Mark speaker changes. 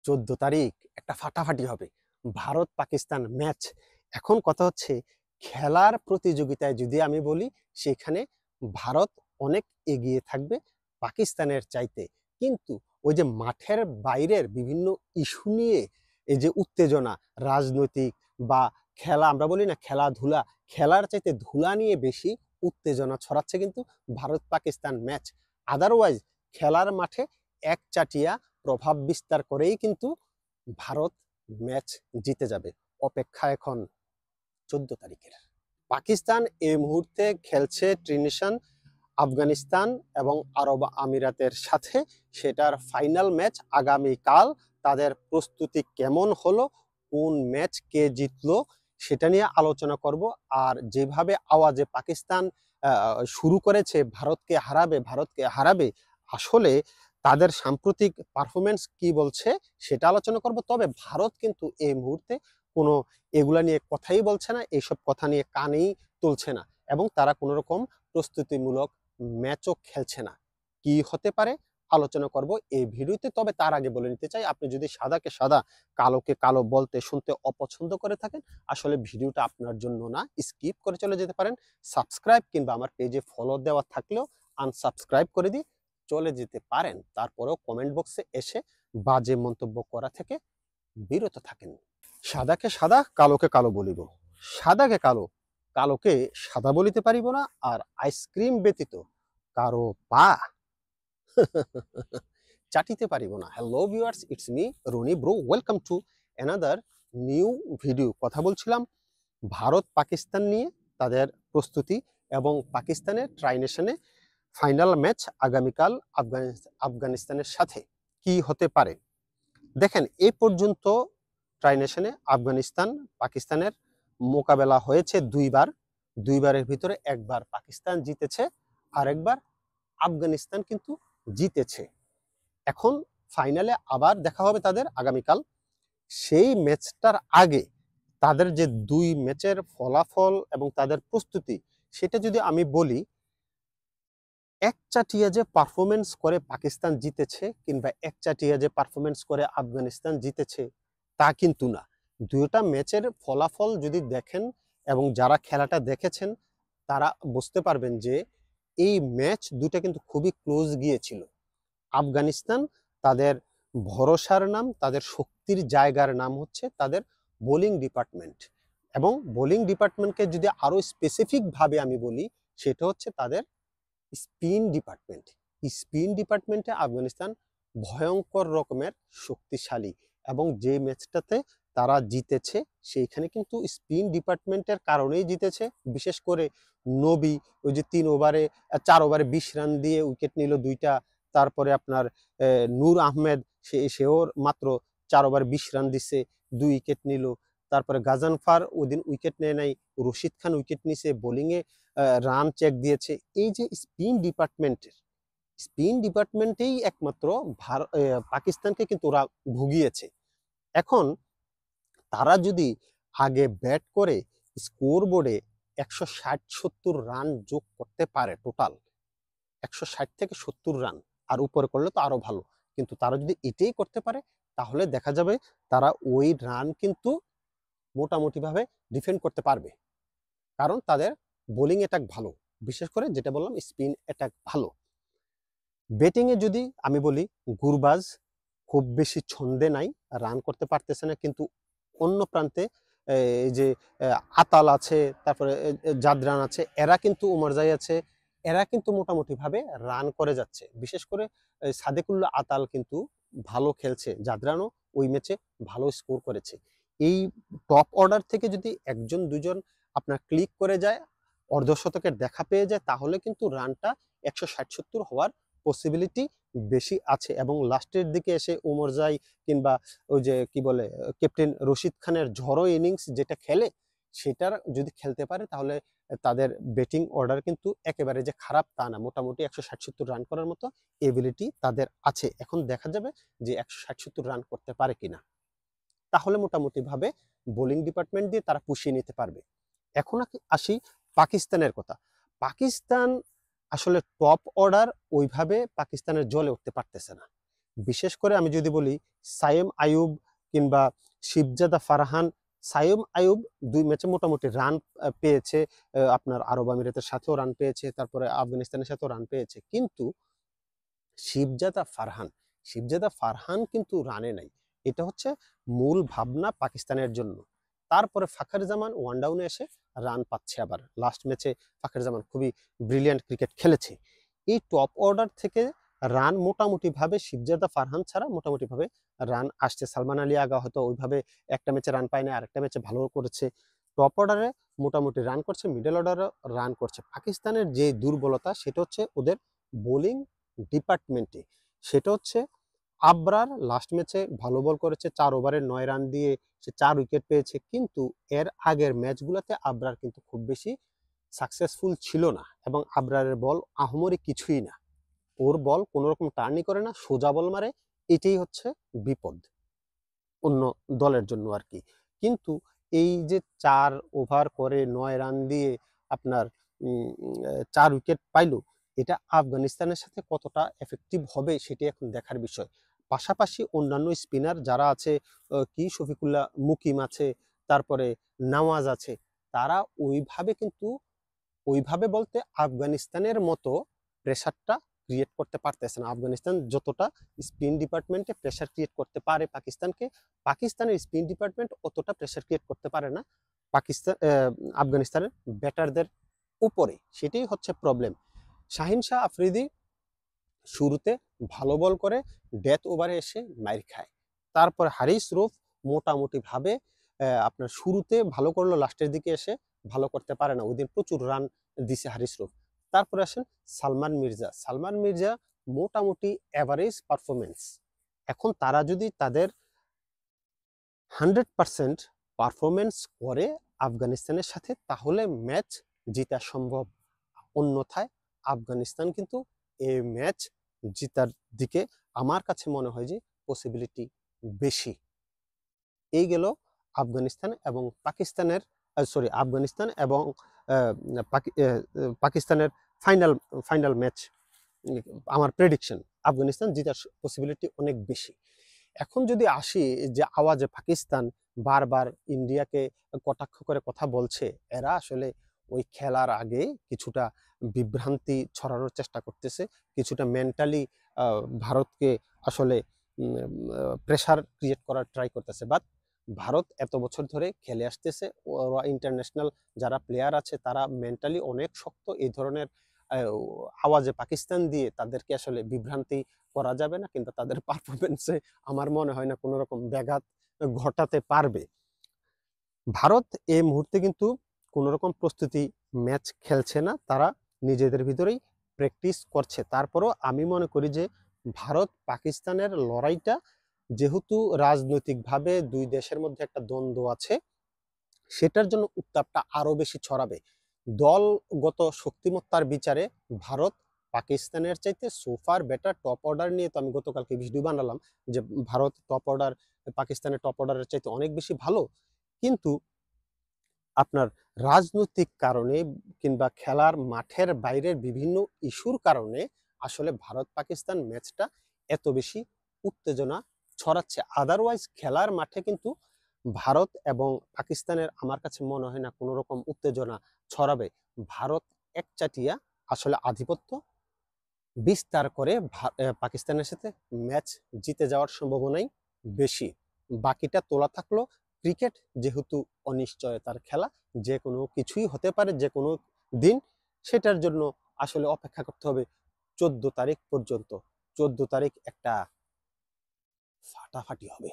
Speaker 1: 14 তারিখ একটা ফাটাফাটি হবে ভারত পাকিস্তান ম্যাচ। এখন কথা হচ্ছে খেলার প্রতিযোগিতায় যদি আমি বলি সেখানে ভারত অনেক এগিয়ে থাকবে পাকিস্তানের চাইতে, কিন্তু ওই যে মাঠের বাইরের বিভিন্ন ইস্যু নিয়ে এই যে উত্তেজনা রাজনৈতিক বা খেলা, আমরা বলি না খেলাধুলা, খেলার চাইতে ধুলা নিয়ে বেশি উত্তেজনা ছড়াচ্ছে কিন্তু ভারত পাকিস্তান ম্যাচ। আদারওয়াইজ খেলার মাঠে একচাটিয়া প্রভাব বিস্তার করেই কিন্তু ভারত ম্যাচ জিতে যাবে। অপেক্ষা এখন 14 তারিখের। পাকিস্তান এই মুহূর্তে খেলছে ট্রিনিশন, আফগানিস্তান এবং আরব আমিরাতের সাথে। সেটার ফাইনাল ম্যাচ আগামীকাল। তাদের প্রস্তুতি কেমন হলো, কোন ম্যাচ কে জিতলো সেটা নিয়ে আলোচনা করব। আর যেভাবে আওয়াজে পাকিস্তান শুরু করেছে ভারতকে হারাবে ভারতকে হারাবে, আসলে তাদের সাম্প্রতিক পারফরমেন্স কি বলছে সেটা আলোচনা করব। তবে ভারত কিন্তু এই মুহূর্তে কোনো এগুলা নিয়ে কথাই বলছে না, এইসব কথা নিয়ে কানেই তুলছে না, এবং তারা কোনো রকম প্রস্তুতিমূলক ম্যাচও খেলছে না। কি হতে পারে আলোচনা করব এই ভিডিওতে। তবে তার আগে বলে নিতে চাই, আপনি যদি সাদাকে সাদা কালোকে কালো বলতে শুনতে অপছন্দ করে থাকেন, আসলে ভিডিওটা আপনার জন্য না, স্কিপ করে চলে যেতে পারেন। সাবস্ক্রাইব কিংবা আমার পেজে ফলো দেওয়া থাকলেও আনসাবস্ক্রাইব করে দিয়ে চলে যেতে পারেন। তারপরেও কমেন্ট বক্সে এসে বাজে মন্তব্য করা থেকে বিরত থাকেন। সাদাকে সাদা কালোকে কালো বলিব, সাদাকে কালো কালোকে সাদা বলিতে পারিব না, আর আইসক্রিম ব্যতীত কারো পা চাটিতে পারিব না। Hello viewers, it's me Roni bro, welcome to another new video. কথা বলছিলাম ভারত পাকিস্তান নিয়ে, তাদের প্রস্তুতি এবং পাকিস্তানের ট্রাইনেশনে ফাইনাল ম্যাচ আগামীকাল আফগানিস্তানের সাথে কি হতে পারে। দেখেন, এই পর্যন্ত ট্রাইনেশনে আফগানিস্তান পাকিস্তানের মোকাবেলা হয়েছে দুইবার। দুইবারের ভিতরে একবার পাকিস্তান জিতেছে, আর একবার আফগানিস্তান কিন্তু জিতেছে। এখন ফাইনালে আবার দেখা হবে তাদের আগামীকাল। সেই ম্যাচটার আগে তাদের যে দুই ম্যাচের ফলাফল এবং তাদের প্রস্তুতি, সেটা যদি আমি বলি, একচাটিয়া যে পারফরমেন্স করে পাকিস্তান জিতেছে কিংবা একচাটিয়া যে পারফরমেন্স করে আফগানিস্তান জিতেছে তা কিন্তু না। দুইটা ম্যাচের ফলাফল যদি দেখেন এবং যারা খেলাটা দেখেছেন তারা বুঝতে পারবেন যে এই ম্যাচ দুটা কিন্তু খুবই ক্লোজ গিয়েছিল। আফগানিস্তান তাদের ভরসার নাম, তাদের শক্তির জায়গার নাম হচ্ছে তাদের বোলিং ডিপার্টমেন্ট, এবং বোলিং ডিপার্টমেন্টকে যদি আরো স্পেসিফিক ভাবে আমি বলি সেটা হচ্ছে তাদের স্পিন ডিপার্টমেন্ট। স্পিন ডিপার্টমেন্টে আফগানিস্তান ভয়ঙ্কর রকমের শক্তিশালী, এবং যে ম্যাচটাতে তারা জিতেছে সেইখানে কিন্তু স্পিন ডিপার্টমেন্টের কারণেই জিতেছে। বিশেষ করে নবী ওই যে 4 ওভারে 20 রান দিয়ে উইকেট নিল দুইটা। তারপরে আপনার নূর আহমেদ, সেও মাত্র 4 ওভারে 20 রান দিছে, 2 উইকেট নিল। তারপরে গাজানফার ওইদিন উইকেট নেয় নাই, রশিদ খান উইকেট নিছে, বোলিংয়ে রান চেক দিয়েছে। এই যে স্পিন ডিপার্টমেন্টেই একমাত্র পাকিস্তানকে কিন্তু ওরা ভুগিয়েছে। এখন তারা যদি আগে ব্যাট করে স্কোর বোর্ডে 160-70 রান যোগ করতে পারে, টোটাল 160 থেকে 70 রান, আর উপরে করলে তো আরো ভালো, কিন্তু তারা যদি এটাই করতে পারে তাহলে দেখা যাবে তারা ওই রান কিন্তু মোটামুটি ভাবে ডিফেন্ড করতে পারবে, কারণ তাদের বোলিং অ্যাটাক ভালো, বিশেষ করে যেটা বললাম স্পিন অ্যাটাক ভালো। ব্যাটিংয়ে যদি আমি বলি, গুরবাজ খুব বেশি ছন্দে নাই, রান করতে পারতেছে না, কিন্তু অন্য প্রান্তে এই যে আতাল আছে, তারপরে জাদরান আছে, এরা কিন্তু উমরজাই আছে, এরা কিন্তু মোটামুটি ভাবে রান করে যাচ্ছে। বিশেষ করে সাদেকুল্লাহ আতাল কিন্তু ভালো খেলছে, জাদরানও ওই ম্যাচে ভালো স্কোর করেছে। এই টপ অর্ডার থেকে যদি একজন দুজন আপনার ক্লিক করে যায়, অর্ধশতকের দেখা পেয়ে যায়, তাহলে কিন্তু রানটা 160-70 হওয়ার পসিবিলিটি বেশি আছে। এবং লাস্টের দিকে এসে উমরজাই কিংবা ওই যে কি বলে ক্যাপ্টেন রশিদ খানের ঝড়ো ইনিংস যেটা খেলে, সেটার যদি খেলতে পারে তাহলে তাদের ব্যাটিং অর্ডার কিন্তু একেবারে যে খারাপ তা না, মোটামুটি 160-70 রান করার মতো এবিলিটি তাদের আছে। এখন দেখা যাবে যে 160-70 রান করতে পারে কিনা, তাহলে মোটামুটি ভাবে বোলিং ডিপার্টমেন্ট দিয়ে তারা পুষিয়ে নিতে পারবে। এখন আসি পাকিস্তানের কথা। পাকিস্তান আসলে টপ অর্ডার ওইভাবে পাকিস্তানের জ্বলে উঠতে পারতেছে না। বিশেষ করে আমি যদি বলি সায়েম আইয়ুব কিংবা শিবজাদা ফারহান, সায়েম আইয়ুব ২ ম্যাচে মোটামুটি রান পেয়েছে। আপনার আরব আমিরাতের সাথেও রান পেয়েছে, তারপরে আফগানিস্তানের সাথেও রান পেয়েছে। কিন্তু শিবজাদা ফারহান, শিবজাদা ফারহান কিন্তু রানে নাই। এটা হচ্ছে মূল ভাবনা পাকিস্তানের জন্য। তারপরে ফাখর জামান ওয়ান ডাউনে এসে রান পাচ্ছে আবার। লাস্ট ম্যাচে ফাখর জামান খুবই ব্রিলিয়ান্ট ক্রিকেট খেলেছে। এই টপ অর্ডার থেকে রান মোটামুটিভাবে শিবজাদা ফারহান ছাড়া মোটামুটিভাবে রান আসছে। সালমান আলী আগা হয়তো ওইভাবে একটা ম্যাচে রান পায় না, আরেকটা ম্যাচে ভালো করেছে। টপ অর্ডারে মোটামুটি রান করছে, মিডল অর্ডারে রান করছে। পাকিস্তানের যে দুর্বলতা সেটা হচ্ছে ওদের বোলিং ডিপার্টমেন্টে। সেটা হচ্ছে আবরার লাস্ট ম্যাচে ভালো বল করেছে, ৪ ওভারে ৯ রান দিয়ে সে ৪ উইকেট পেয়েছে। কিন্তু এর আগের ম্যাচগুলোতে আবরার কিন্তু খুব বেশি সাকসেসফুল ছিল না, এবং আবরারের বল আহামরি কিছুই না। ওর বল কোনো রকম টার্নই করে না, সোজা বল মারে। এটাই হচ্ছে বিপদ অন্য দলের জন্য আর কি। কিন্তু এই যে ৪ ওভার করে ৯ রান দিয়ে আপনার ৪ উইকেট পাইল, এটা আফগানিস্তানের সাথে কতটা এফেক্টিভ হবে সেটি এখন দেখার বিষয়। পাশাপাশি অন্যান্য স্পিনার যারা আছে, কি শফিকুল্লাহ মুকিম আছে, তারপরে নওয়াজ আছে, তারা ওইভাবে বলতে আফগানিস্তানের মতো প্রেসারটা ক্রিয়েট করতে পারতেছে না। আফগানিস্তান যতটা স্পিন ডিপার্টমেন্টে প্রেসার ক্রিয়েট করতে পারে পাকিস্তানকে, পাকিস্তানের স্পিন ডিপার্টমেন্ট অতটা প্রেসার ক্রিয়েট করতে পারে না আফগানিস্তানের ব্যাটারদের উপরে। সেটাই হচ্ছে প্রবলেম। শাহিন শাহ আফ্রিদি শুরুতে ভালো বল করে ডেথ ওভারে এসে মাইর খায়। তারপর হারিস রুফ মোটামুটিভাবে আপনার শুরুতে ভালো করলো, লাস্টের দিকে এসে ভালো করতে পারে না। ওইদিন প্রচুর রান দিছে হারিস রুফ। তারপরে আসেন সালমান মির্জা। সালমান মির্জা মোটামুটি অ্যাভারেজ পারফরমেন্স। এখন তারা যদি তাদের 100% পারফরমেন্স করে আফগানিস্তানের সাথে, তাহলে ম্যাচ জিতা সম্ভব। অন্যথায় আফগানিস্তান কিন্তু এই ম্যাচ জিতার দিকে আমার কাছে মনে হয় যে পসিবিলিটি বেশি। এই গেল আফগানিস্তান এবং পাকিস্তানের আফগানিস্তান এবং পাকিস্তানের ফাইনাল ম্যাচ। আমার প্রেডিকশন আফগানিস্তান জিতার পসিবিলিটি অনেক বেশি। এখন যদি আসি যে আওয়াজে পাকিস্তান বারবার ইন্ডিয়াকে কটাক্ষ করে কথা বলছে, এরা আসলে ওই খেলার আগে কিছুটা বিভ্রান্তি ছড়ানোর চেষ্টা করতেছে, কিছুটা মেন্টালি ভারতকে আসলে প্রেশার ক্রিয়েট করার ট্রাই করতেছে। বাট ভারত এত বছর ধরে খেলে আসতেছে, ওরা ইন্টারন্যাশনাল যারা প্লেয়ার আছে তারা মেন্টালি অনেক শক্ত। এই ধরনের আওয়াজে পাকিস্তান দিয়ে তাদেরকে আসলে বিভ্রান্তি করা যাবে না, কিন্তু তাদের পারফরমেন্সে আমার মনে হয় না কোনো রকম ব্যাঘাত ঘটাতে পারবে। ভারত এই মুহূর্তে কিন্তু কোনো রকম প্রস্তুতি ম্যাচ খেলছে না, তারা নিজেদের ভিতরেই প্র্যাকটিস করছে। তারপরও আমি মনে করি যে ভারত পাকিস্তানের লড়াইটা, যেহেতু রাজনৈতিকভাবে দুই দেশের মধ্যে একটা দ্বন্দ্ব আছে, সেটার জন্য উত্তাপটা আরো বেশি ছড়াবে। দলগত শক্তিমত্তার বিচারে ভারত পাকিস্তানের চাইতে সোফার বেটার। টপ অর্ডার নিয়ে তো আমি গতকালকে ভিডিও বানালাম যে ভারত টপ অর্ডার পাকিস্তানের টপ অর্ডারের চাইতে অনেক বেশি ভালো। কিন্তু আপনার রাজনৈতিক কারণে কিংবা খেলার মাঠের বাইরের বিভিন্ন ইস্যুর কারণে আসলে ভারত পাকিস্তান ম্যাচটা এত বেশি উত্তেজনা ছড়াচ্ছে। আদারওয়াইজ খেলার মাঠে কিন্তু ভারত এবং পাকিস্তানের আমার কাছে মনে হয় না কোনো রকম উত্তেজনা ছড়াবে। ভারত একচাটিয়া আসলে আধিপত্য বিস্তার করে পাকিস্তানের সাথে ম্যাচ জিতে যাওয়ার সম্ভাবনাই বেশি। বাকিটা তোলা থাকলো। ক্রিকেট যেহেতু অনিশ্চয়তার খেলা, যে কোনো কিছুই হতে পারে যে কোনো দিন। সেটার জন্য আসলে অপেক্ষা করতে হবে 14 তারিখ পর্যন্ত। 14 তারিখ একটা ফাটাফাটি হবে।